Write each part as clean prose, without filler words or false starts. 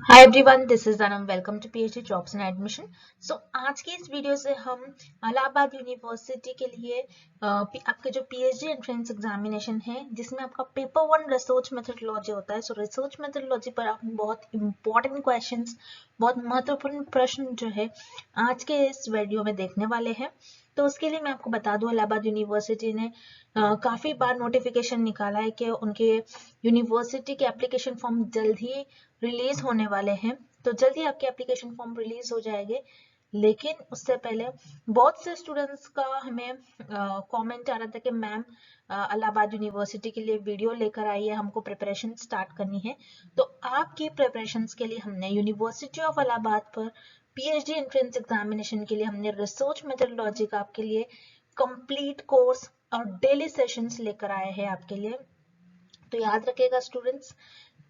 Hi everyone, this is Anam. Welcome to PhD jobs and admission. So आज की इस video से हम इलाहाबाद यूनिवर्सिटी के लिए आपके जो पीएचडी एंट्रेंस एग्जामिनेशन है जिसमें आपका पेपर 1 रिसर्च मेथोडोलॉजी होता है। सो रिसर्च मेथोडोलॉजी पर आप बहुत इंपॉर्टेंट क्वेश्चंस, बहुत महत्वपूर्ण प्रश्न जो है आज के इस वीडियो में देखने वाले हैं। तो उसके लिए मैं आपको बता दूं, इलाहाबाद यूनिवर्सिटी ने काफी बार नोटिफिकेशन निकाला है कि उनके यूनिवर्सिटी के एप्लीकेशन फॉर्म जल्द ही रिलीज होने वाले हैं। तो जल्दी आपके एप्लीकेशन फॉर्म रिलीज हो जाएंगे, लेकिन उससे पहले बहुत से स्टूडेंट्स का हमें कमेंट आ रहा था कि मैम इलाहाबाद यूनिवर्सिटी के लिए वीडियो लेकर आई है, हमको प्रिपरेशन स्टार्ट करनी है। तो आपकी प्रिपरेशंस के लिए हमने यूनिवर्सिटी ऑफ इलाहाबाद पर पीएचडी एंट्रेंस एग्जामिनेशन के लिए हमने रिसर्च मेथोडोलॉजी का आपके लिए कंप्लीट कोर्स और डेली सेशंस लेकर आए हैं आपके लिए। तो याद रखिएगा स्टूडेंट्स,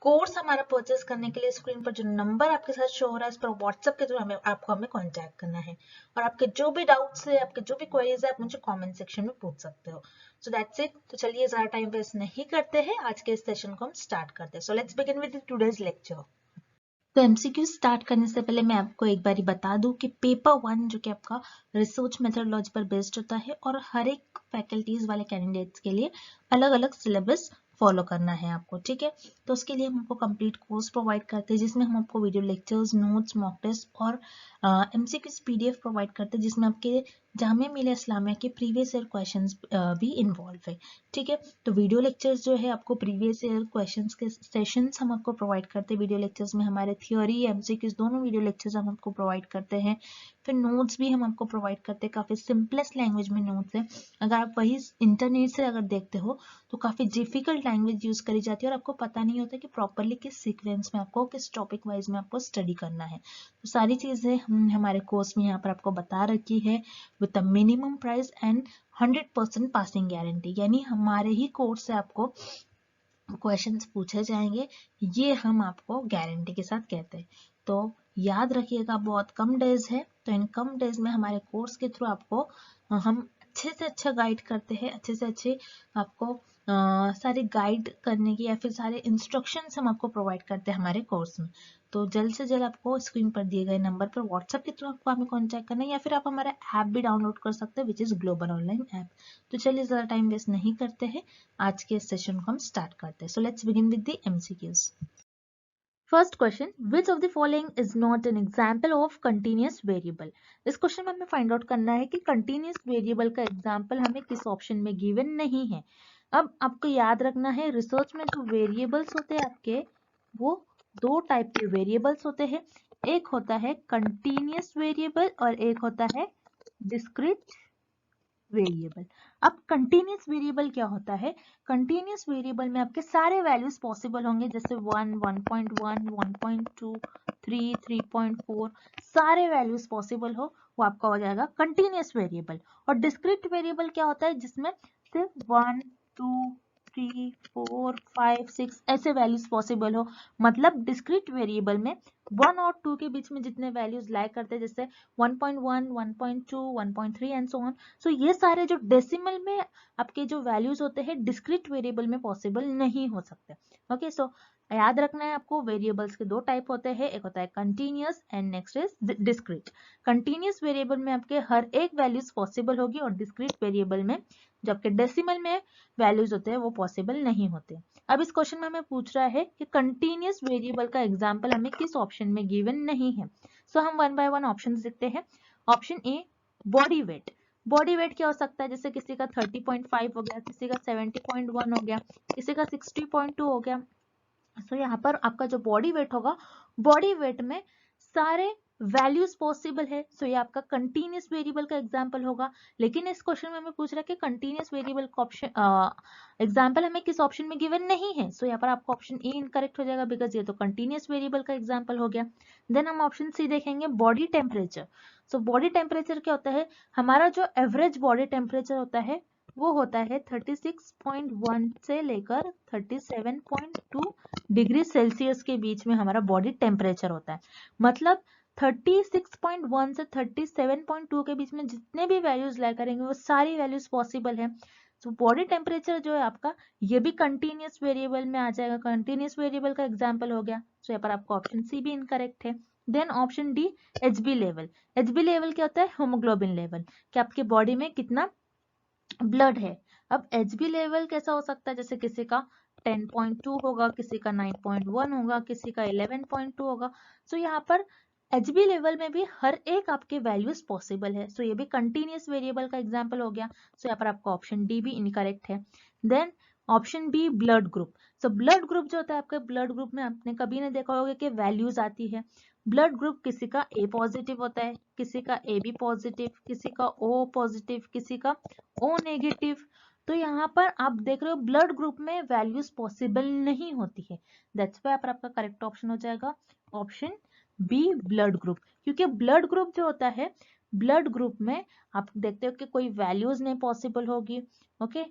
कोर्स हमारा परचेस करने के लिए स्क्रीन पर जो नंबर आपके साथ शो हो रहा है, इस पर व्हाट्सएप के थ्रू हमें कांटेक्ट करना है। और आपके जो भी डाउट्स है, आपके जो भी क्वेरीज है, आप मुझे कमेंट सेक्शन में पूछ सकते हो। So that's it. तो चलिए ज्यादा टाइम वेस्ट नहीं करते हैं, आज के इस सेशन को हम स्टार्ट करते हैं। So let's begin with today's lecture. तो एमसीक्यू स्टार्ट करने से पहले मैं आपको एक बारी बता दूं कि पेपर 1 जो कि आपका रिसर्च मेथोडोलॉजी पर बेस्ड होता है और हर एक फैकल्टीज वाले कैंडिडेट्स के लिए अलग अलग सिलेबस फॉलो करना है आपको, ठीक है। तो उसके लिए हम आपको कंप्लीट कोर्स प्रोवाइड करते हैं जिसमें हम आपको video lectures, notes, mock test और एमसीक्यूज पीडीएफ प्रोवाइड करते हैं जिसमें आपके जामिया मिलिया इस्लामिया के प्रीवियस ईयर क्वेश्चंस भी इन्वॉल्व है, ठीक है। तो वीडियो लेक्चर्स जो है आपको प्रीवियस ईयर क्वेश्चंस के सेशंस हम आपको प्रोवाइड करते हैं। वीडियो लेक्चर्स में हमारे थियोरी, एमसीक्यूज दोनों वीडियो लेक्चर्स हम आपको प्रोवाइड करते हैं। फिर नोट्स भी हम आपको प्रोवाइड करते हैं, काफी सिंपलेस्ट लैंग्वेज में नोट्स है। अगर आप वही इंटरनेट से अगर देखते हो तो काफी डिफिकल्ट लैंग्वेज यूज करी जाती है और आपको पता नहीं होता कि प्रॉपरली किस सीक्वेंस में आपको, किस टॉपिक वाइज में आपको स्टडी करना है। तो सारी चीजें हम हमारे कोर्स में यहाँ पर आपको बता रखी है with a minimum price and 100% passing guarantee. यानी हमारे ही कोर्स से आपको क्वेश्चंस पूछे जाएंगे, ये हम आपको गारंटी के साथ कहते हैं। तो याद रखिएगा, बहुत कम डेज है, तो इन कम डेज में हमारे कोर्स के थ्रू आपको हम अच्छे से अच्छा गाइड करते हैं, अच्छे से अच्छे आपको सारे गाइड करने की या फिर सारे इंस्ट्रक्शंस हम आपको प्रोवाइड करते हैं हमारे कोर्स में। तो जल्द से जल्द आपको स्क्रीन पर दिए गए नंबर पर व्हाट्सएप के थ्रू आपको हमें कांटेक्ट करना है या फिर आप हमारा ऐप भी डाउनलोड कर सकते हैं, which is global online app. तो चलिए ज़्यादा टाइम वेस्ट नहीं करते हैं, आज के इस सेशन को हम स्टार्ट करते हैं। So let's begin with the MCQs. First question, which of the following is not an example of continuous variable. इस क्वेश्चन में हमें फाइंड आउट करना है कि कंटिन्यूअस वेरिएबल का एग्जाम्पल हमें किस ऑप्शन में गिवन नहीं है। अब आपको याद रखना है, रिसर्च में जो वेरिएबल्स होते हैं आपके, वो दो टाइप के वेरिएबल्स होते हैं। एक होता है कंटिन्यूअस वेरिएबल और एक होता है डिस्क्रीट वेरिएबल। अब कंटिन्यूअस वेरिएबल क्या होता है? कंटिन्यूअस वेरिएबल में आपके सारे वैल्यूज पॉसिबल होंगे, जैसे 1, 1.1, 1.2, 3, 3.4, सारे वैल्यूज पॉसिबल हो, वो आपका हो जाएगा कंटिन्यूअस वेरिएबल। और डिस्क्रीट वेरिएबल क्या होता है? जिसमें सिर्फ 1, 2, 3, 4, 5, 6 ऐसे वैल्यूज पॉसिबल हो। मतलब डिस्क्रीट वेरिएबल में 1 और 2 के बीच में जितने वैल्यूज लाई करते हैं, जैसे 1.1, 1.2, 1.3 एंड सो ऑन। सो ये सारे जो डेसिमल में आपके जो वैल्यूज होते हैं डिस्क्रीट वेरिएबल में पॉसिबल नहीं हो सकते। ओके, सो याद रखना है आपको, वेरिएबल्स के दो टाइप होते हैं, एक होता है continuous and next is discrete. Continuous variable में आपके हर एक वैल्यूज पॉसिबल होगी और डिस्क्रीट वेरिएबल में जो आपके डेसिमल में वैल्यूज होते हैं वो पॉसिबल नहीं होते। अब इस क्वेश्चन में हमें पूछ रहा है कि कंटिन्यूअस वेरिएबल का एग्जाम्पल हमें किस ऑप्शन में गिवन नहीं है। सो हम वन बाय वन ऑप्शन देखते हैं। Option A, body weight. Body weight क्या हो सकता है? जैसे किसी का 30.5 हो गया, किसी का 70.1 हो गया, किसी का 60.2 हो गया। सो यहाँ पर आपका जो बॉडी वेट होगा, बॉडी वेट में सारे वैल्यूज पॉसिबल है। सो ये आपका कंटिन्यूअस वेरिएबल का एग्जांपल होगा। लेकिन इस क्वेश्चन में हमें पूछ रहा है कि कंटिन्यूअस वेरिएबल का ऑप्शन एग्जांपल हमें किस ऑप्शन में गिवन नहीं है। सो यहाँ पर आपका ऑप्शन ए इनकरेक्ट हो जाएगा, बिकॉज ये तो कंटिन्यूअस वेरिएबल का एग्जांपल हो गया। देन हम ऑप्शन सी देखेंगे, body temperature. So body temperature क्या होता है? हमारा जो एवरेज बॉडी टेम्परेचर होता है वो होता है 36.1 से लेकर 37.2 डिग्री सेल्सियस के बीच में हमारा बॉडी टेम्परेचर होता है। मतलब 36.1 से 37.2 के बीच में जितने भी वैल्यूज लाई करेंगे वो सारी वैल्यूज पॉसिबल है। तो बॉडी टेम्परेचर जो है आपका, ये भी कंटिन्यूअस वेरिएबल में आ जाएगा, कंटिन्यूअस वेरिएबल का एग्जांपल हो गया। सो यहाँ पर आपका ऑप्शन सी भी इनकरेक्ट है। Then option D HB level. HB level क्या होता है? हीमोग्लोबिन लेवल, कि आपके बॉडी में कितना ब्लड है। अब HB लेवल कैसा हो सकता है? जैसे किसी का 10.2 होगा, किसी का 9.1 होगा, किसी का 11.2 होगा। सो यहाँ पर HB लेवल में भी हर एक आपके वैल्यूज पॉसिबल है। सो ये भी कंटिन्यूस वेरिएबल का एग्जांपल हो गया। सो यहाँ पर आपका ऑप्शन डी भी इनकरेक्ट है। Then option B blood group. So blood group जो होता है, आपके ब्लड ग्रुप में आपने कभी नहीं देखा होगा कि वैल्यूज आती है। ब्लड ग्रुप किसी का A पॉजिटिव होता है, किसी का AB पॉजिटिव, किसी का O पॉजिटिव, किसी का O नेगेटिव। तो यहाँ पर आप देख रहे हो ब्लड ग्रुप में वैल्यूज पॉसिबल नहीं होती है। दैट्स व्हाई पर आपका करेक्ट ऑप्शन हो जाएगा ऑप्शन बी ब्लड ग्रुप। क्योंकि ब्लड ग्रुप जो होता है, ब्लड ग्रुप में आप देखते हो कि कोई वैल्यूज नहीं पॉसिबल होगी। ओके,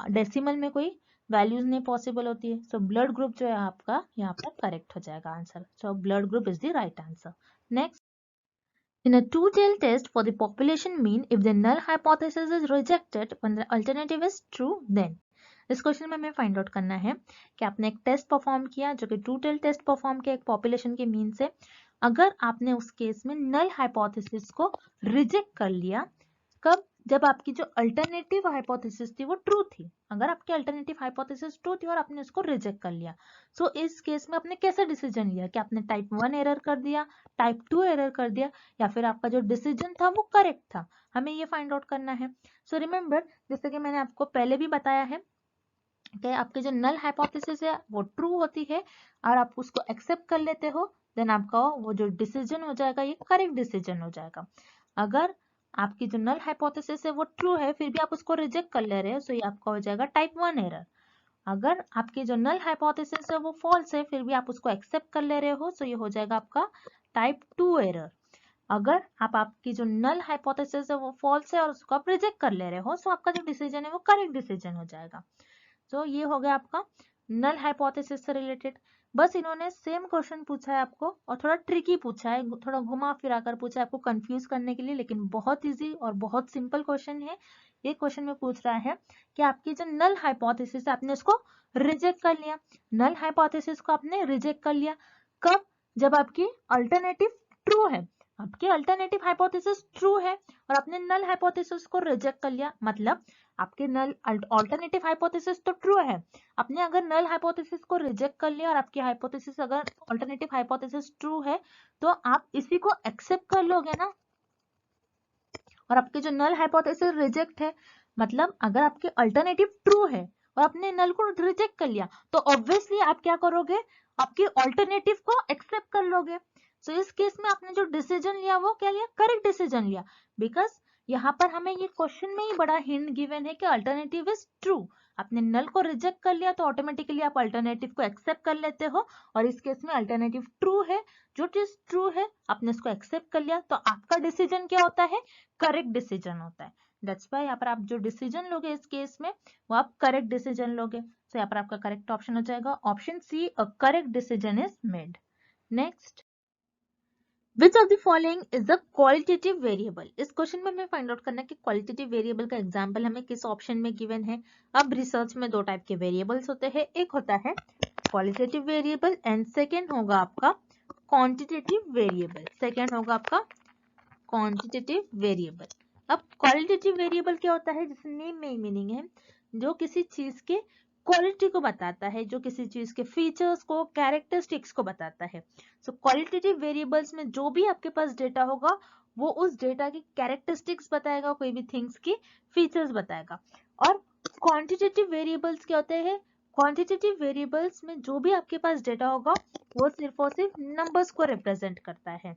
डेसिमल में कोई वैल्यूज नहीं पॉसिबल होती है। सो ब्लड ग्रुप जो है आपका यहाँ पर करेक्ट हो जाएगा answer. So blood group is the right answer. Next, in a two-tailed test for the population mean, if the null hypothesis is rejected when the alternative is true, then इस question में हमें find out करना है कि आपने एक test perform किया, जो कि टू टेल टेस्ट परफॉर्म किया एक पॉपुलेशन के मीन से। अगर आपने उस केस में नल हाइपोथेसिस को रिजेक्ट कर लिया, कब? जब आपकी जो अल्टरनेटिव हाइपोथेसिस थी वो ट्रू थी। अगर आपकी अल्टरनेटिव हाइपोथेसिस ट्रू थी और आपने उसको रिजेक्ट कर लिया, सो इस केस में आपने कैसा डिसीजन लिया? कि आपने टाइप 1 एरर कर दिया, टाइप 2 एरर कर दिया, या फिर आपका जो डिसीजन था वो करेक्ट था? हमें ये फाइंड आउट करना है। सो रिमेंबर, जैसे कि मैंने आपको पहले भी बताया है कि आपकी जो नल हाइपोथेसिस है वो ट्रू होती है और आप उसको एक्सेप्ट कर लेते हो, देन आपका वो जो डिसीजन हो जाएगा ये करेक्ट डिसीजन हो जाएगा। अगर आपकी जो नल हाइपोथेसिस है वो ट्रू है फिर भी आप उसको रिजेक्ट कर ले रहे हो, सो ये आपका हो जाएगा टाइप 1 एरर। अगर आपकी जो नल हाइपोथेसिस है वो फॉल्स है फिर भी आप उसको एक्सेप्ट कर ले रहे हो, सो ये हो जाएगा आपका टाइप 2 एरर। अगर आपकी जो नल हाइपोथेसिस है वो फॉल्स है और उसको आप रिजेक्ट कर ले रहे हो, सो आपका जो डिसीजन है वो करेक्ट डिसीजन हो जाएगा। तो ये हो गया आपका नल हाइपोथेसिस से रिलेटेड। बस इन्होंने सेम क्वेश्चन पूछा है आपको और थोड़ा ट्रिकी पूछा है, थोड़ा घुमा फिरा कर पूछा है आपको कंफ्यूज करने के लिए, लेकिन बहुत इजी और बहुत सिंपल क्वेश्चन है। ये क्वेश्चन में पूछ रहा है कि आपकी जो नल हाइपोथेसिस है आपने उसको रिजेक्ट कर लिया। नल हाइपोथेसिस को आपने रिजेक्ट कर लिया कब? जब आपकी अल्टरनेटिव ट्रू है। आपकी अल्टरनेटिव हाइपोथेसिस ट्रू है और आपने नल हाइपोथेसिस को रिजेक्ट कर लिया, मतलब आपके नल अल्टरनेटिव हाइपोथेसिस तो ट्रू है, आपने अगर नल हाइपोथेसिस को रिजेक्ट कर लिया और आपकी हाइपोथेसिस अगर अल्टरनेटिव हाइपोथेसिस ट्रू है तो आप इसी को एक्सेप्ट कर लोगे ना। और आपकी जो नल हाइपोथेसिस रिजेक्ट है, मतलब अगर आपकी अल्टरनेटिव ट्रू है और आपने नल को रिजेक्ट कर लिया तो ऑब्वियसली आप क्या करोगे? आपकी अल्टरनेटिव को एक्सेप्ट कर लोगे। सो इस केस में आपने जो डिसीजन लिया वो क्या लिया? करेक्ट डिसीजन लिया। बिकॉज यहाँ पर हमें ये क्वेश्चन में ही बड़ा हिंट गिवन है कि अल्टरनेटिव इज ट्रू। आपने नल को रिजेक्ट कर लिया तो ऑटोमेटिकली आप अल्टरनेटिव को एक्सेप्ट कर लेते हो, और इस केस में अल्टरनेटिव ट्रू है, जो चीज ट्रू है आपने उसको एक्सेप्ट कर लिया, तो आपका डिसीजन क्या होता है? करेक्ट डिसीजन होता है। दैट्स व्हाई यहाँ पर आप जो डिसीजन लोगे इस केस में वो आप करेक्ट डिसीजन लोगे। तो यहाँ पर आपका करेक्ट ऑप्शन हो जाएगा option C, a correct decision is made. Next, Which of the following is the qualitative variable? इस क्वेश्चन में हमें फाइंड आउट करना है कि क्वालिटेटिव वेरिएबल का एग्जांपल हमें किस ऑप्शन में गिवन है। अब रिसर्च में दो टाइप के वेरिएबल्स होते हैं, एक होता है क्वालिटेटिव वेरिएबल एंड सेकेंड होगा आपका क्वांटिटेटिव वेरिएबल। सेकेंड होगा आपका क्वांटिटेटिव वेरिएबल। अब क्वालिटेटिव वेरिएबल क्या होता है? जैसे नेम में ही मीनिंग है, जो किसी चीज के क्वालिटी को बताता है, जो किसी चीज के फीचर्स को, कैरेक्टरिस्टिक्स को बताता है। सो क्वालिटेटिव वेरिएबल्स में जो भी आपके पास डेटा होगा वो उस डेटा की कैरेक्टरिस्टिक्स बताएगा, कोई भी थिंग्स की फीचर्स बताएगा। और क्वांटिटेटिव वेरिएबल्स क्या होते हैं? क्वांटिटेटिव वेरिएबल्स में जो भी आपके पास डेटा होगा वो सिर्फ और सिर्फ नंबर्स को रिप्रेजेंट करता है।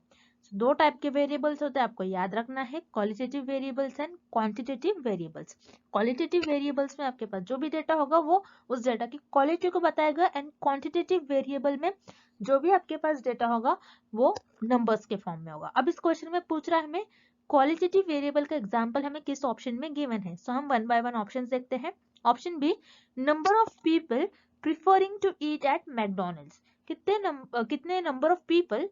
दो टाइप के वेरिएबल्स होते हैं, आपको याद रखना है, qualitative variables and quantitative variables. Qualitative variables में आपके पास जो भी डेटा होगा वो उस डेटा की क्वालिटी को बताएगा, एंड क्वांटिटेटिव वेरिएबल में जो भी आपके पास डेटा होगा वो नंबर्स के फॉर्म में होगा। अब इस क्वेश्चन में पूछ रहा है हमें क्वालिटेटिव वेरिएबल का एग्जांपल हमें किस ऑप्शन में गिवन है। सो हम वन बाय वन ऑप्शंस देखते हैं। Option B, number of people preferring to eat at McDonald's. कितने नंबर ऑफ पीपल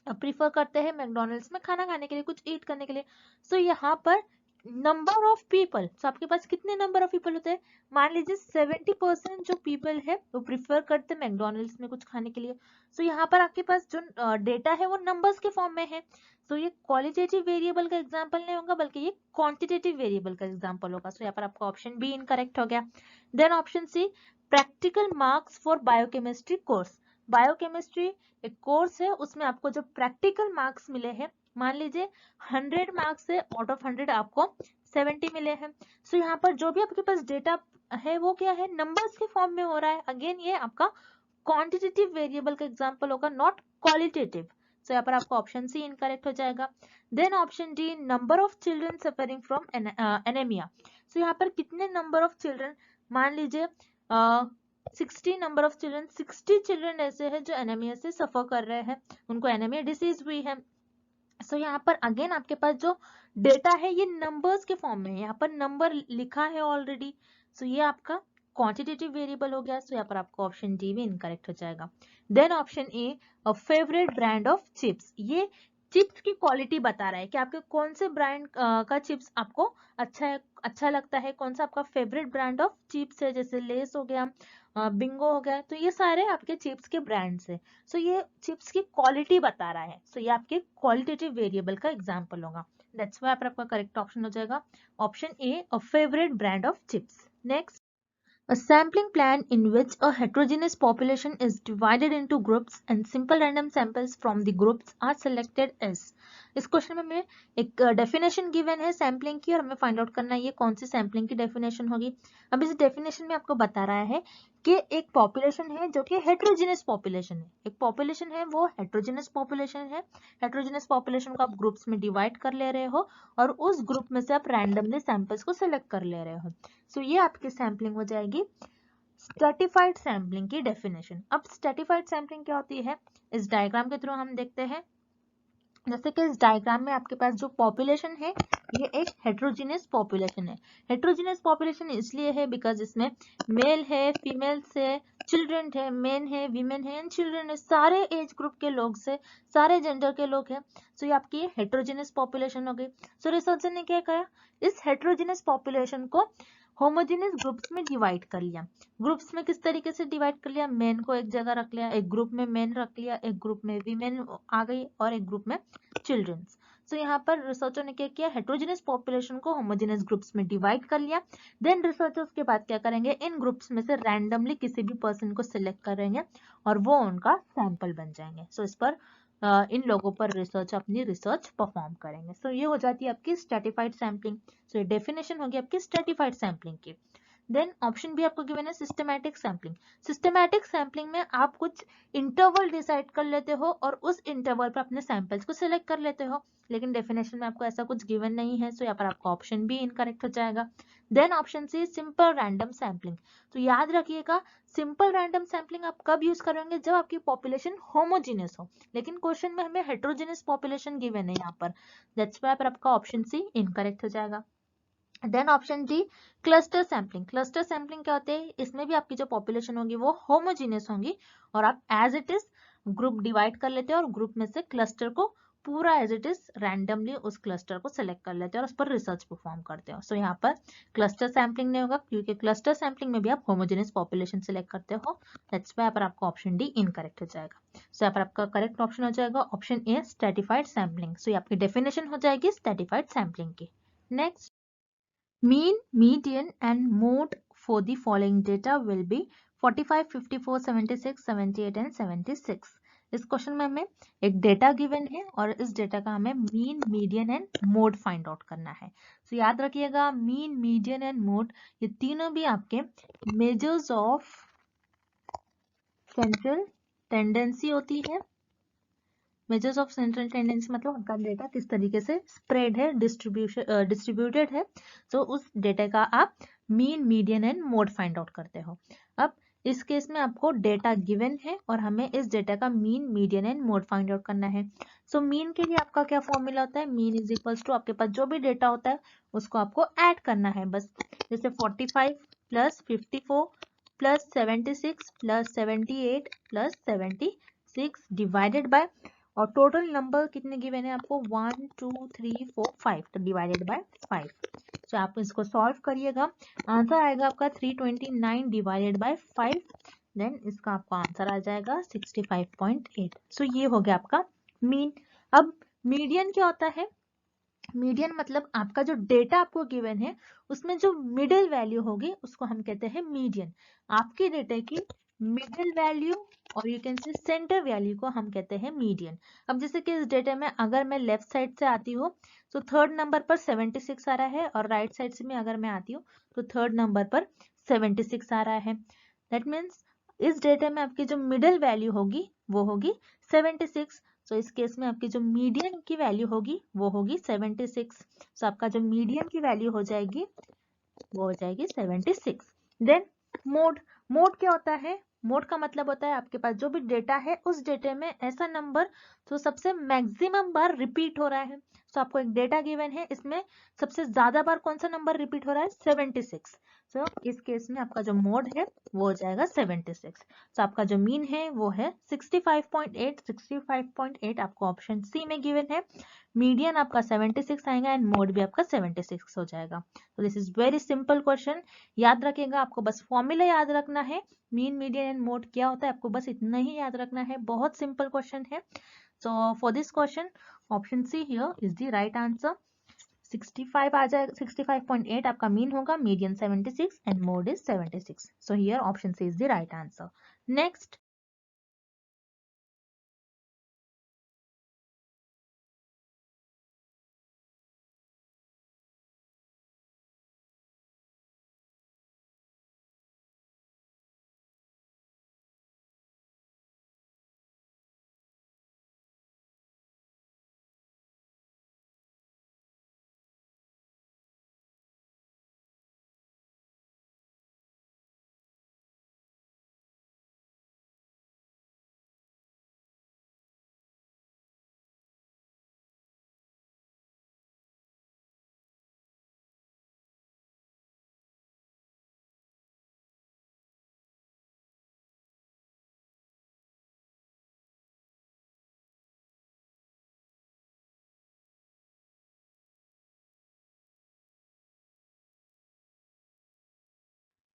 प्रीफर करते हैं मैकडॉनल्ड्स में खाना खाने के लिए, कुछ ईट करने के लिए। सो यहाँ पर नंबर ऑफ पीपल, तो आपके पास कितने नंबर ऑफ पीपल होते हैं? मान लीजिए 70% जो पीपल है वो प्रिफर करते हैं मैकडोनल्ड्स में कुछ खाने के लिए। सो यहाँ पर आपके पास जो डेटा है वो नंबर्स के फॉर्म में है। सो ये क्वालिटेटिव वेरिएबल का एग्जांपल नहीं होगा बल्कि ये क्वांटिटेटिव वेरिएबल का एग्जांपल होगा। सो यहाँ पर आपका ऑप्शन बी इनकरेक्ट हो गया। Then option C, practical marks for biochemistry course. Biochemistry एक कोर्स है, उसमें आपको जो प्रैक्टिकल मार्क्स मिले हैं, मान लीजिए 100 मार्क्स से आउट ऑफ 100 आपको 70 मिले हैं। सो यहाँ पर जो भी आपके पास डेटा है वो क्या है? नंबर्स के फॉर्म में हो रहा है। अगेन ये आपका क्वांटिटेटिव वेरिएबल का एग्जांपल होगा, नॉट क्वालिटेटिव। सो यहाँ पर आपका ऑप्शन सी इनकरेक्ट हो जाएगा। Then option D, number of children suffering from anaemia. So यहाँ पर कितने नंबर ऑफ चिल्ड्रन, मान लीजिए 60 नंबर ऑफ चिल्ड्रन, 60 चिल्ड्रन ऐसे हैं जो एनेमिया से सफर कर रहे हैं, उनको एनेमिया डिसीज हुई है। सो यहाँ पर अगेन आपके पास जो डेटा है ये नंबर्स के फॉर्म में है, यहाँ पर नंबर लिखा है ऑलरेडी। सो ये आपका क्वांटिटेटिव वेरिएबल हो गया। सो यहाँ पर आपको ऑप्शन डी भी इनकरेक्ट हो जाएगा। Then option A, favourite brand of chips. ये चिप्स की क्वालिटी बता रहा है कि आपके कौन से ब्रांड का चिप्स आपको अच्छा लगता है, कौन सा आपका फेवरेट ब्रांड ऑफ चिप्स है, जैसे लेस हो गया, बिंगो हो गया। तो ये सारे आपके चिप्स के ब्रांड्स है। सो ये चिप्स की क्वालिटी बता रहा है। सो ये आपके क्वालिटेटिव वेरिएबल का एग्जांपल होगा। दैट्स व्हाई आपका करेक्ट ऑप्शन हो जाएगा option A, a favourite brand of chips. Next, a sampling plan in which a heterogeneous population is divided into groups and simple random samples from the groups are selected as। इस question में हमें एक definition given है sampling की और हमें find out करना है ये कौन सी सैम्पलिंग की डेफिनेशन होगी। अब इस डेफिनेशन में आपको बता रहा है कि एक पॉपुलेशन है जो कि हेटेरोजेनस पॉपुलेशन है। एक पॉपुलेशन है वो हेटेरोजेनस पॉपुलेशन है। हेटेरोजेनस पॉपुलेशन को आप ग्रुप्स में डिवाइड कर ले रहे हो और उस ग्रुप में से आप रैंडमली सैंपल्स को सिलेक्ट कर ले रहे हो। सो ये आपकी सैम्पलिंग हो जाएगी स्ट्रैटिफाइड सैम्पलिंग की डेफिनेशन। अब स्ट्रैटिफाइड सैम्पलिंग क्या होती है, इस डायग्राम के थ्रू हम देखते हैं। जैसे कि इस डायग्राम में आपके पास जो पॉपुलेशन है ये एक हेटेरोजेनस पॉपुलेशन है। हेटेरोजेनस पॉपुलेशन इसलिए है बिकॉज इसमें मेल है, फीमेल्स है, चिल्ड्रन है, मेन है, वीमेन है एंड चिल्ड्रन है, सारे एज ग्रुप के लोग से, सारे जेंडर के लोग हैं। सो ये आपकी हेटेरोजेनस पॉपुलेशन हो गई। सो रिसर्चर ने क्या कहा, इस हेटेरोजेनस पॉपुलेशन को होमोजेनस ग्रुप्स में डिवाइड कर लिया। ग्रुप्स में किस तरीके से डिवाइड कर लिया, मेन को एक जगह रख लिया, एक ग्रुप में मेन रख लिया, एक ग्रुप में वीमेन आ गई और एक ग्रुप में चिल्ड्रंस। सो यहाँ पर रिसर्चर ने क्या किया, हेटेरोजेनस पॉपुलेशन को होमोजेनस ग्रुप्स में डिवाइड कर लिया। देन रिसर्चर उसके बाद क्या करेंगे, इन ग्रुप्स में से रैंडमली किसी भी पर्सन को सिलेक्ट करेंगे और वो उनका सैंपल बन जाएंगे। सो इस पर इन लोगों पर अपनी रिसर्च परफॉर्म करेंगे। सो ये हो जाती है आपकी स्ट्रैटिफाइड सैम्पलिंग। सो ये डेफिनेशन होगी आपकी स्ट्रैटिफाइड सैम्पलिंग की। देन ऑप्शन भी आपको गिवन है सिस्टमैटिक सैम्पलिंग। सिस्टमैटिक सैम्पलिंग में आप कुछ इंटरवल डिसाइड कर लेते हो और उस इंटरवल पर अपने सैंपल्स को सिलेक्ट कर लेते हो, लेकिन डेफिनेशन में आपको ऐसा कुछ गिवन नहीं है। सो यहाँ पर आपका ऑप्शन भी इनकरेक्ट हो जाएगा। Then option C, simple random sampling. तो याद रखिएगा सिंपल रैंडम सैम्पलिंग आप कब यूज करेंगे, जब आपकी पॉपुलेशन होमोजीनियस हो, लेकिन क्वेश्चन में हमें हेटेरोजेनस पॉपुलेशन गिवन है यहाँ पर। दैट्स व्हाई पर आपका ऑप्शन सी इनकरेक्ट हो जाएगा। Then option D, cluster sampling. Cluster sampling क्या होते हैं, इसमें भी आपकी जो पॉपुलेशन होगी वो होमोजीनियस होंगी और आप as it is group divide कर लेते हैं और ग्रुप में से क्लस्टर को पूरा एज इट इज रैंडमली उस क्लस्टर को सिलेक्ट कर लेते हैं और उस पर रिसर्च परफॉर्म करते हो। सो यहाँ पर क्लस्टर सैम्पलिंग नहीं होगा क्योंकि क्लस्टर सैम्पलिंग में भी आप होमोजेनियस पॉपुलेशन सिलेक्ट करते हो। दैट्स व्हाई यहाँ पर आपका ऑप्शन डी इनकरेक्ट हो जाएगा। सो यहाँ पर आपका करेक्ट ऑप्शन हो जाएगा ऑप्शन ए, स्ट्रैटिफाइड सैम्पलिंग। सो ये आपकी डेफिनेशन हो जाएगी स्ट्रैटिफाइड सैम्पलिंग की। Next, mean, median and mode for the following data will be 45, 54, 76, 78 and 76। इस क्वेश्चन में हमें एक डेटा गिवन है और इस डेटा का हमें mean, median and mode find out करना है। तो याद रखिएगा मीन, मीडियन एंड मोड ये तीनों भी आपके मेजर्स ऑफ सेंट्रल टेंडेंसी होती है। मेजर्स ऑफ सेंट्रल टेंडेंसी मतलब उनका डेटा किस तरीके से स्प्रेड है, डिस्ट्रीब्यूटेड है। तो उस डेटा का आप mean, median and mode find out करते हो। अब इस केस में आपको डेटा गिवन है और हमें इस डेटा का mean, median and mode find out करना है। सो मीन के लिए आपका क्या फॉर्मूला होता है, मीन इज इक्वल्स टू आपके पास जो भी डेटा होता है उसको आपको ऐड करना है बस। जैसे 45 plus 54 plus 76 plus 78 plus 76 divided by, और टोटल नंबर कितने गिवन है आपको 1 2 3 4 5, तो डिवाइडेड बाय 5। तो आप इसको सॉल्व करिएगा, आंसर आएगा आपका 329 डिवाइडेड बाय 5, देन इसका आपका आंसर आ जाएगा 65.8। सो ये हो गया आपका मीन। अब मीडियन क्या होता है? मीडियन मतलब आपका जो डेटा आपको गिवन है उसमें जो मिडिल वैल्यू होगी उसको हम कहते हैं मीडियन। आपके डेटा की मिडिल वैल्यू और you can say centre value को हम कहते हैं मीडियन। अब जैसे कि इस डेटा में अगर मैं लेफ्ट साइड से आती हूँ तो थर्ड नंबर पर 76 आ रहा है, और राइट साइड से में अगर मैं आती हूँ तो थर्ड नंबर पर 76 आ रहा है। दैट मीन्स इस डेटा में आपकी जो मिडिल वैल्यू होगी वो होगी 76। तो इस केस में आपकी जो मीडियन की वैल्यू होगी वो होगी 76। तो आपका जो मीडियन की वैल्यू हो जाएगी वो हो जाएगी 76। Then mode. मोड क्या होता है? मोड का मतलब होता है आपके पास जो भी डेटा है उस डेटा में ऐसा नंबर जो सबसे मैक्सिमम बार रिपीट हो रहा है। तो आपको एक डेटा गिवन है, इसमें सबसे ज्यादा बार कौन सा नंबर रिपीट हो रहा है? 76। तो इस केस में आपका जो मोड है वो हो जाएगा 76। तो आपका जो मीन है वो है 65.8। 65.8 आपको ऑप्शन सी में गिवन है। मीडियन आपका 76 आएगा एंड मोड भी आपका 76 हो जाएगा। तो this is very simple question. याद रखिएगा, आपको बस फॉर्मूला याद रखना है, मीन मीडियन एंड मोड क्या होता है आपको बस इतना ही याद रखना है। बहुत सिंपल क्वेश्चन है। So for this question option C here is the right answer. 65 आ जाएगा, 65.8 आपका मीन होगा, median 76 and mode is 76। So here option C is the right answer. Next,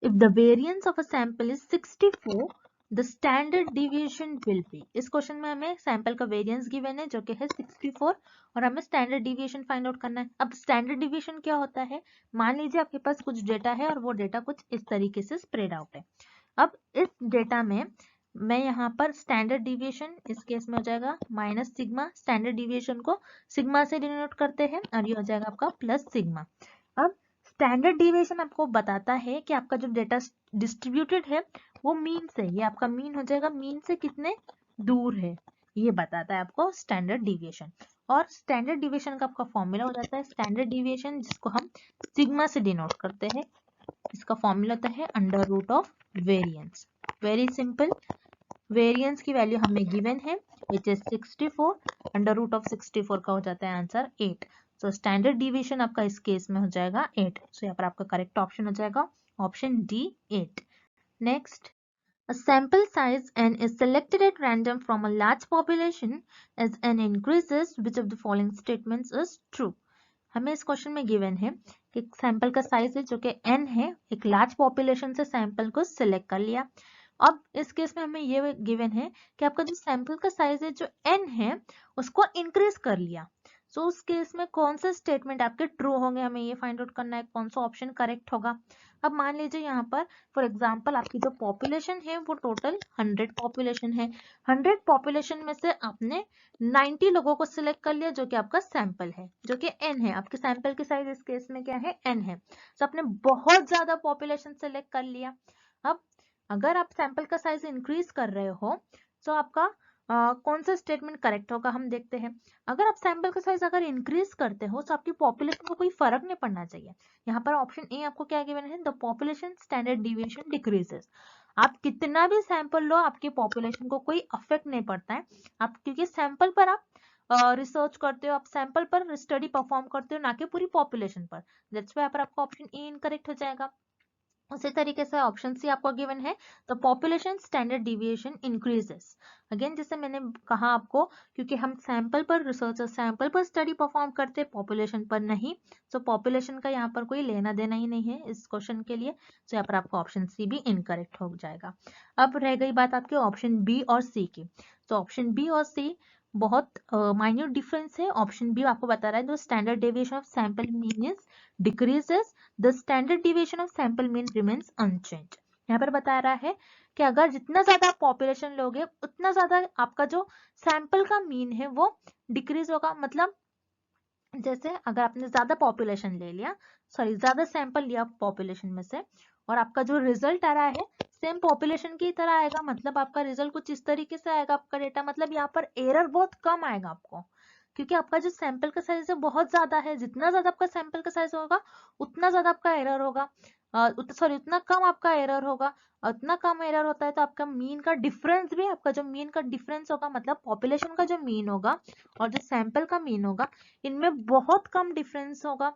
if the variance of a sample is 64, the standard deviation will be। इस question में हमें sample का variance given है जो कि है 64 और हमें स्टैंडर्ड डिविएशन फाइंड आउट करना है। अब स्टैंडर्ड डिविएशन क्या होता है? मान लीजिए आपके पास कुछ डेटा है और वो डेटा कुछ इस तरीके से स्प्रेड आउट है। अब इस डेटा में मैं यहाँ पर स्टैंडर्ड डिविएशन इस केस में हो जाएगा माइनस सिग्मा। स्टैंडर्ड डिविएशन को सिग्मा से डिनोट करते हैं और ये हो जाएगा आपका प्लस सिग्मा। अब स्टैंडर्ड डिविएशन आपको बताता है कि आपका जो डेटा डिस्ट्रीब्यूटेड है वो मीन से, ये आपका मीन हो जाएगा, मीन से कितने दूर है ये बताता है आपको स्टैंडर्ड डिविएशन। और स्टैंडर्ड डिविएशन का आपका फॉर्मूला हो जाता है स्टैंडर्ड डिविएशन जिसको हम सिग्मा से डिनोट करते हैं। इसका फॉर्मूला होता है under root of variance. Very simple. Variance की वैल्यू हमें गिवन है which is 64, under root of 64 का हो जाता है आंसर 8। सो स्टैंडर्ड डिविएशन आपका इस केस में हो जाएगा 8। सो यहाँ पर आपका करेक्ट ऑप्शन हो जाएगा option D 8। Next, a sample size n is selected at random from a large population as n increases, which of the following statements is true? हमें इस क्वेश्चन में गिवन है कि सैंपल का साइज है जो कि n है, एक लार्ज पॉपुलेशन से सैंपल को सिलेक्ट कर लिया। अब इस केस में हमें ये गिवन है कि आपका जो सैंपल का साइज है जो n है उसको इंक्रीज कर लिया। सो उस केस में कौन से स्टेटमेंट आपके ट्रू होंगे, हमें ये फाइंड आउट करना है कौन सा ऑप्शन करेक्ट होगा। अब मान लीजिए यहाँ पर फॉर एग्जांपल आपकी जो पॉपुलेशन है वो टोटल 100 पॉपुलेशन है। 100 पॉपुलेशन में से आपने 90 लोगों को सिलेक्ट कर लिया जो कि आपका सैंपल है जो कि n है। आपके सैंपल की साइज इस केस में क्या है? n है। तो आपने बहुत ज्यादा पॉपुलेशन सिलेक्ट कर लिया। अब अगर आप सैंपल का साइज इंक्रीज कर रहे हो तो आपका कौन सा स्टेटमेंट करेक्ट होगा हम देखते हैं। अगर आप सैंपल का साइज अगर इंक्रीज करते हो तो आपकी पॉपुलेशन को कोई फर्क नहीं पड़ना चाहिए। यहाँ पर ऑप्शन ए आपको क्या गिवन है? The population standard deviation decreases. आप कितना भी सैंपल लो आपकी पॉपुलेशन को कोई अफेक्ट नहीं पड़ता है। आप क्योंकि सैंपल पर आप रिसर्च करते हो, आप सैंपल पर स्टडी परफॉर्म करते हो ना कि पूरी पॉपुलेशन पर। दैट्स व्हाई पर आपका ऑप्शन ए इनकरेक्ट हो जाएगा। उसी तरीके से ऑप्शन सी आपको गिवन है, तो population standard deviation increases. Again जैसे मैंने कहा आपको, क्योंकि हम सैंपल पर रिसर्च सैंपल पर स्टडी परफॉर्म करते हैं, पॉपुलेशन पर नहीं, तो पॉपुलेशन का यहाँ पर कोई लेना देना ही नहीं है इस क्वेश्चन के लिए, तो यहाँ पर आपको ऑप्शन सी भी इनकरेक्ट हो जाएगा। अब रह गई बात आपके ऑप्शन बी और सी की, तो ऑप्शन बी और सी बहुत माइन्यूट डिफरेंस है। ऑप्शन बी आपको बता रहा है the standard deviation of sample mean is decreases, the standard deviation of sample mean remains unchanged. यहाँ पर बता रहा है कि अगर जितना ज्यादा आप पॉपुलेशन लोगे उतना ज्यादा आपका जो सैंपल का मीन है वो डिक्रीज होगा। मतलब जैसे अगर आपने ज्यादा पॉपुलेशन ले लिया, सॉरी ज्यादा सैंपल लिया पॉपुलेशन में से, और आपका जो रिजल्ट आ रहा है सेम पॉपुलेशन की तरह आएगा, मतलब आपका रिजल्ट कुछ इस तरीके से आएगा आपका डेटा, मतलब यहाँ पर एरर बहुत कम आएगा आपको, क्योंकि आपका जो सैंपल का साइज है बहुत ज्यादा है। जितना ज्यादा आपका सैंपल का साइज होगा उतना ज्यादा आपका एरर होगा, सॉरी उतना कम आपका एरर होगा। उतना कम एरर होता है तो आपका मीन का डिफरेंस भी, आपका जो मीन का डिफरेंस होगा, मतलब पॉपुलेशन का जो मीन होगा और जो सैंपल का मीन होगा, इनमें बहुत कम डिफरेंस होगा,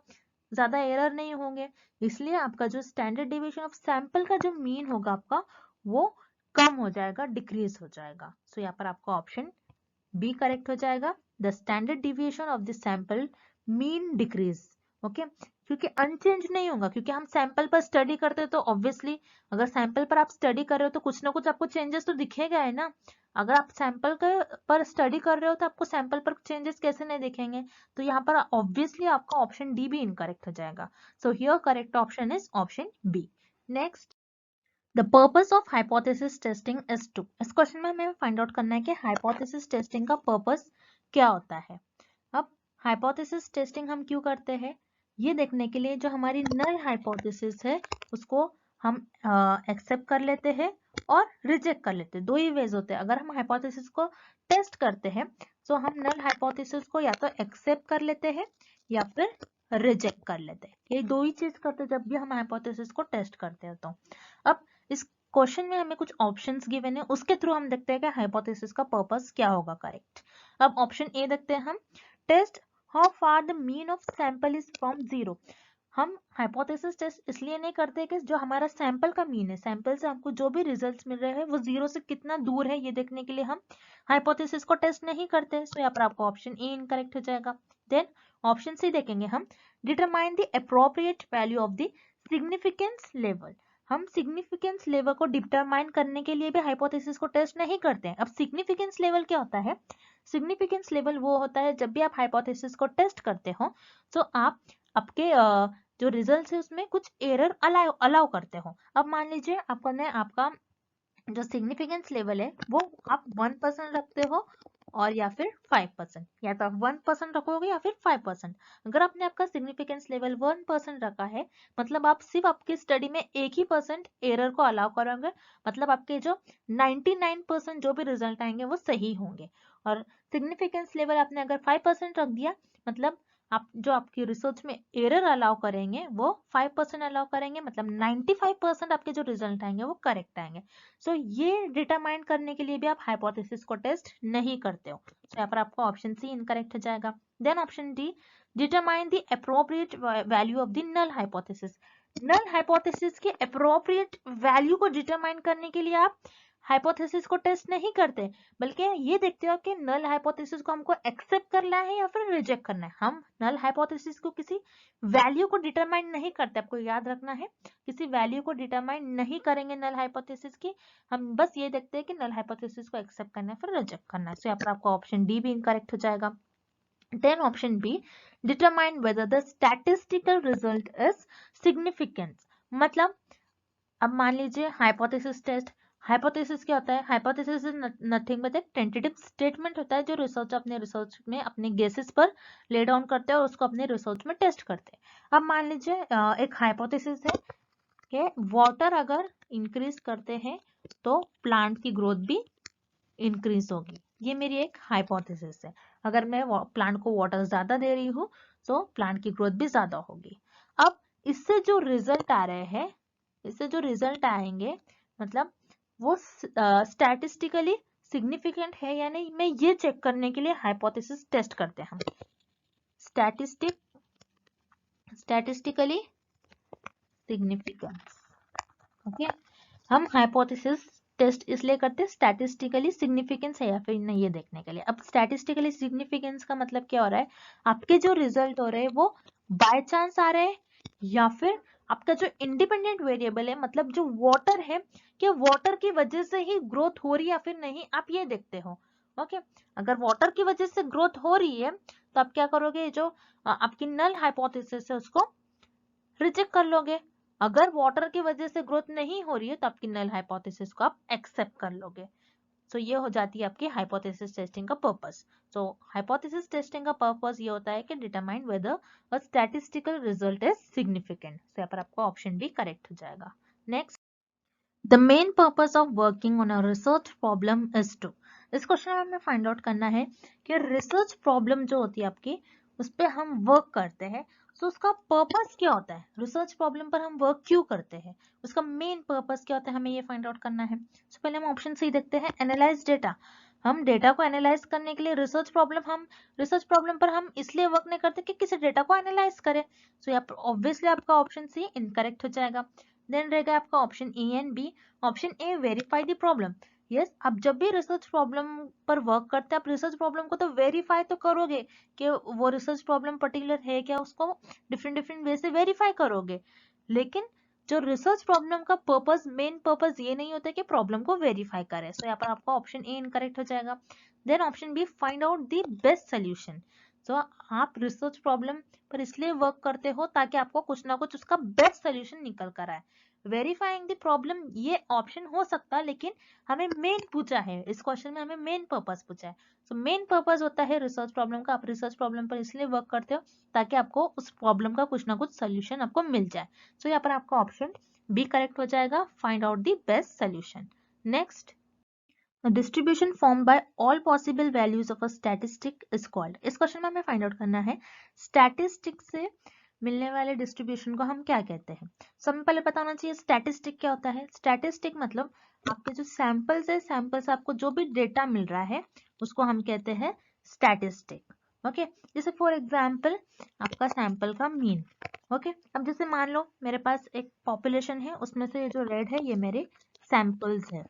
ज्यादा एरर नहीं होंगे। इसलिए आपका जो स्टैंडर्ड डिविएशन ऑफ सैंपल का जो मीन होगा आपका वो कम हो जाएगा, डिक्रीज हो जाएगा। सो यहाँ पर आपका ऑप्शन बी करेक्ट हो जाएगा, the standard deviation of the sample mean decrease. Okay, क्योंकि अनचेंज नहीं होगा, क्योंकि हम सैंपल पर स्टडी करते हैं तो ऑब्वियसली अगर सैंपल पर आप स्टडी कर रहे हो तो कुछ ना कुछ आपको चेंजेस तो दिखेगा है ना। अगर आप सैंपल पर स्टडी कर रहे हो तो आपको सैंपल पर चेंजेस कैसे नहीं दिखेंगे, तो यहाँ पर ऑब्वियसली आपका ऑप्शन डी भी इनकरेक्ट हो जाएगा। So here correct option is option B. Next, the purpose of hypothesis testing is to, इस क्वेश्चन में हमें फाइंड आउट करना है कि हाइपोथेसिस टेस्टिंग का पर्पस क्या होता है। अब हाइपोथेसिस टेस्टिंग हम क्यों करते हैं, ये देखने के लिए जो हमारी नल हाइपोथेसिस है उसको हम एक्सेप्ट कर लेते हैं और रिजेक्ट कर लेते हैं। दो ही वेज होते हैं, अगर हम हाइपोथेसिस को टेस्ट करते हैं तो हम नल हाइपोथेसिस को या तो एक्सेप्ट कर लेते हैं या फिर रिजेक्ट कर लेते हैं। ये दो ही चीज करते हैं जब भी हम हाइपोथेसिस को टेस्ट करते हैं। तो अब इस क्वेश्चन में हमें कुछ ऑप्शंस गिवन है, उसके थ्रू हम देखते हैं कि हाइपोथेसिस का पर्पस क्या होगा करेक्ट। अब ऑप्शन ए देखते हैं हम, test how far the mean of sample is from zero. हम हाइपोथेसिस टेस्ट इसलिए नहीं करते कि जो हमारा सैंपल का मीन है, सैंपल से हमको जो भी रिजल्ट्स मिल रहे हैं वो जीरो से कितना दूर है ये देखने के लिए हम हाइपोथेसिस को टेस्ट नहीं करते। सो यहाँ पर आपको ऑप्शन ए इनकरेक्ट हो जाएगा। देन ऑप्शन सी देखेंगे हम, determine the appropriate value of the significance level. हम सिग्निफिकेंस लेवल को डिटरमाइन करने के लिए भी हाइपोथेसिस को टेस्ट नहीं करते हैं। अब सिग्निफिकेंस लेवल क्या होता है, सिग्निफिकेंस लेवल वो होता है जब भी आप हाइपोथेसिस को टेस्ट करते हो तो आप आपके जो रिजल्ट है उसमें कुछ एरर अलाउ करते हो। अब मान लीजिए आपका जो सिग्निफिकेंस लेवल है वो आप 1% रखते हो और या फिर 5%, या तो आप 1% रखोगे या फिर 5%। अगर आपने आपका सिग्निफिकेंस लेवल 1% रखा है मतलब आप सिर्फ आपकी स्टडी में 1% एरर को अलाउ करोगे, मतलब आपके जो 99% जो भी रिजल्ट आएंगे वो सही होंगे। और सिग्निफिकेंस लेवल आपने अगर 5% रख दिया मतलब आप जो आपकी रिसर्च में एरर अलाउ करेंगे वो 5% अलाउ करेंगे, मतलब 95% आपके जो रिजल्ट आएंगे वो करेक्ट आएंगे। सो ये डिटरमाइन करने के लिए भी आप हाइपोथेसिस को टेस्ट नहीं करते हो। तो यहाँ पर आपको ऑप्शन सी इनकरेक्ट हो जाएगा। Then option D, determine the appropriate value of the null hypothesis. Null hypothesis के अप्रोप्रिएट वैल्यू को डिटरमाइन करने के लिए आप हाइपोथेसिस को टेस्ट नहीं करते, बल्कि ये देखते हो कि नल हाइपोथेसिस को हमको एक्सेप्ट करना है या फिर रिजेक्ट करना है। हम नल हाइपोथेसिस को किसी वैल्यू को डिटरमाइन नहीं करते, आपको याद रखना है, किसी वैल्यू को डिटरमाइन नहीं करेंगे नल हाइपोथेसिस की। हम बस ये देखते हैं कि नल हाइपोथेसिस को एक्सेप्ट करना है फिर रिजेक्ट करना है। तो यहाँ पर आपका ऑप्शन डी भी इनकरेक्ट हो जाएगा। Then option B, determine whether the statistical result is significance. मतलब अब मान लीजिए हाइपोथेसिस टेस्ट, हाइपोथेसिस क्या होता है, हाइपोथेसिस इज नथिंग बट एक टेंटेटिव स्टेटमेंट होता है जो रिसर्च अपने रिसर्च में अपने गेसेस पर ले डाउन करते हैं और उसको अपने रिसर्च में टेस्ट करते हैं। अब मान लीजिए एक हाइपोथेसिस है कि वाटर अगर इंक्रीज करते हैं तो प्लांट की ग्रोथ भी इंक्रीज होगी, ये मेरी एक हाइपोथेसिस है। अगर मैं प्लांट को वाटर ज्यादा दे रही हूँ तो प्लांट की ग्रोथ भी ज्यादा होगी। अब इससे जो रिजल्ट आ रहे हैं, इससे जो रिजल्ट आएंगे मतलब वो स्टैटिस्टिकली सिग्निफिकेंट है या नहीं, मैं ये चेक करने के लिए हाइपोथेसिस टेस्ट करते हैं हम। स्टैटिस्टिकली सिग्निफिकेंस, ओके, हम हाइपोथेसिस टेस्ट इसलिए करते हैं स्टैटिस्टिकली सिग्निफिकेंस है या फिर नहीं ये देखने के लिए। अब स्टैटिस्टिकली सिग्निफिकेंस का मतलब क्या हो रहा है, आपके जो रिजल्ट हो रहे हैं वो बाय चांस आ रहे हैं या फिर आपका जो इंडिपेंडेंट वेरिएबल है मतलब जो वाटर है, क्या वाटर की वजह से ही ग्रोथ हो रही है या फिर नहीं, आप ये देखते हो। ओके, अगर वाटर की वजह से ग्रोथ हो रही है तो आप क्या करोगे, जो आपकी नल हाइपोथेसिस है उसको रिजेक्ट कर लोगे। अगर वाटर की वजह से ग्रोथ नहीं हो रही है तो आपकी नल हाइपोथेसिस को आप एक्सेप्ट कर लोगे। सो ये हो जाती है आपकी हाइपोथेसिस टेस्टिंग का पर्पस। सो हाइपोथेसिस टेस्टिंग का पर्पस ये होता है कि determine whether a statistical result is significant. So यहाँ पर आपका ऑप्शन भी करेक्ट हो जाएगा। Next, the main purpose of working on a research problem is to. इस क्वेश्चन में हमें फाइंड आउट करना है कि रिसर्च प्रॉब्लम जो होती है आपकी उस पर हम वर्क करते हैं, तो उसका पर्पस क्या होता है, रिसर्च प्रॉब्लम पर हम वर्क क्यों करते हैं, उसका मेन पर्पस क्या होता है, हमें ये फाइंड आउट करना है। तो पहले हम ऑप्शन सी देखते हैं, एनालाइज डेटा। हम डेटा को एनालाइज करने के लिए रिसर्च प्रॉब्लम पर हम इसलिए वर्क नहीं करते कि किसी डेटा को एनालाइज करें। सो यहाँ पर ऑब्वियसली आपका ऑप्शन सी इनकरेक्ट हो जाएगा। देन रहेगा आपका option A and B. Option A, verify the problem. Yes, आप जब भी रिसर्च प्रॉब्लम पर वर्क करते हैं आप रिसर्च प्रॉब्लम को तो वेरीफाई तो करोगे कि वो रिसर्च प्रॉब्लम पर्टिकुलर है क्या, उसको डिफरेंट डिफरेंट वे से वेरीफाई करोगे। लेकिन जो रिसर्च प्रॉब्लम का पर्पस, मेन पर्पस ये नहीं होता कि प्रॉब्लम को वेरीफाई करे। सो यहाँ पर आपका ऑप्शन ए इनकरेक्ट हो जाएगा। Then option B, find out the best solution. So आप रिसर्च प्रॉब्लम पर इसलिए वर्क करते हो ताकि आपको कुछ ना कुछ उसका बेस्ट सोल्यूशन निकल कर आए। वेरीफाइंग द प्रॉब्लम ये ऑप्शन हो सकता है, लेकिन हमें मेन पूछा है, इस क्वेश्चन में हमें मेन पर्पस पूछा है। सो मेन पर्पस होता है रिसर्च प्रॉब्लम का, आप रिसर्च प्रॉब्लम पर इसलिए वर्क करते हो ताकि आपको उस प्रॉब्लम का कुछ ना कुछ सोल्यूशन आपको मिल जाए। सो यहाँ पर आपका ऑप्शन बी करेक्ट हो जाएगा, find out the best solution. Next, a distribution formed by all possible values of a statistic is called। इस क्वेश्चन में हमें फाइंड आउट करना है स्टैटिस्टिक से मिलने वाले डिस्ट्रीब्यूशन को हम क्या कहते हैं। सो हमें पहले पता होना चाहिए स्टैटिस्टिक क्या होता है। स्टैटिस्टिक मतलब आपके जो सैंपल्स है, सैंपल्स आपको जो भी डेटा मिल रहा है उसको हम कहते हैं स्टैटिस्टिक। ओके, जैसे फॉर एग्जांपल आपका सैंपल का मीन। ओके, अब जैसे मान लो मेरे पास एक पॉपुलेशन है, उसमें से ये जो रेड है ये मेरे सैंपल्स है।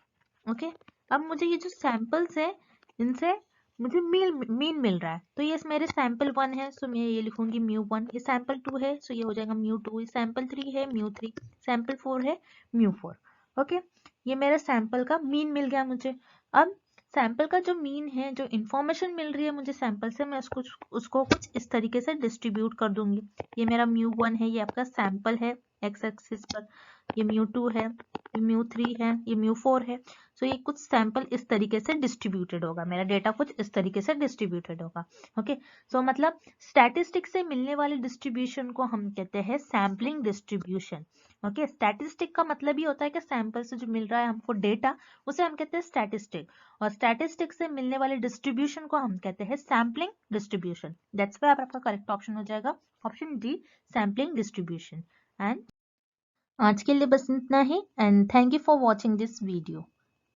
ओके, अब मुझे ये जो सैंपल्स है इनसे मुझे मीन मिल रहा है, तो ये मेरे सैंपल 1 है, सो मैं ये लिखूंगी म्यू 1। ये सैंपल 2 है, सो ये हो जाएगा म्यू 2। ये सैंपल 3 है, म्यू 3। सैंपल 4 है, म्यू 4। ओके, ये मेरा सैंपल का मीन मिल गया मुझे। अब सैंपल का जो मीन है, जो इंफॉर्मेशन मिल रही है मुझे सैंपल से, मैं उसको कुछ इस तरीके से डिस्ट्रीब्यूट कर दूंगी। ये मेरा म्यू 1 है, ये आपका सैंपल है एक्स एक्सिस पर। ये म्यू 2 है, ये म्यू 3 है, ये म्यू 4 है। सो ये कुछ सैंपल इस तरीके से डिस्ट्रीब्यूटेड होगा, मेरा डेटा कुछ इस तरीके से डिस्ट्रीब्यूटेड होगा। ओके, सो मतलब स्टैटिस्टिक से मिलने वाले डिस्ट्रीब्यूशन को हम कहते हैं सैम्पलिंग डिस्ट्रीब्यूशन। ओके, स्टैटिस्टिक का मतलब ही होता है कि सैंपल से जो मिल रहा है हमको डेटा, उसे हम कहते हैं स्टैटिस्टिक। और स्टैटिस्टिक से मिलने वाले डिस्ट्रीब्यूशन को हम कहते हैं सैम्पलिंग डिस्ट्रीब्यूशन। दैट्स व्हाई आपका करेक्ट ऑप्शन हो जाएगा option D, sampling distribution. And आज के लिए बस इतना ही, and thank you for watching this video.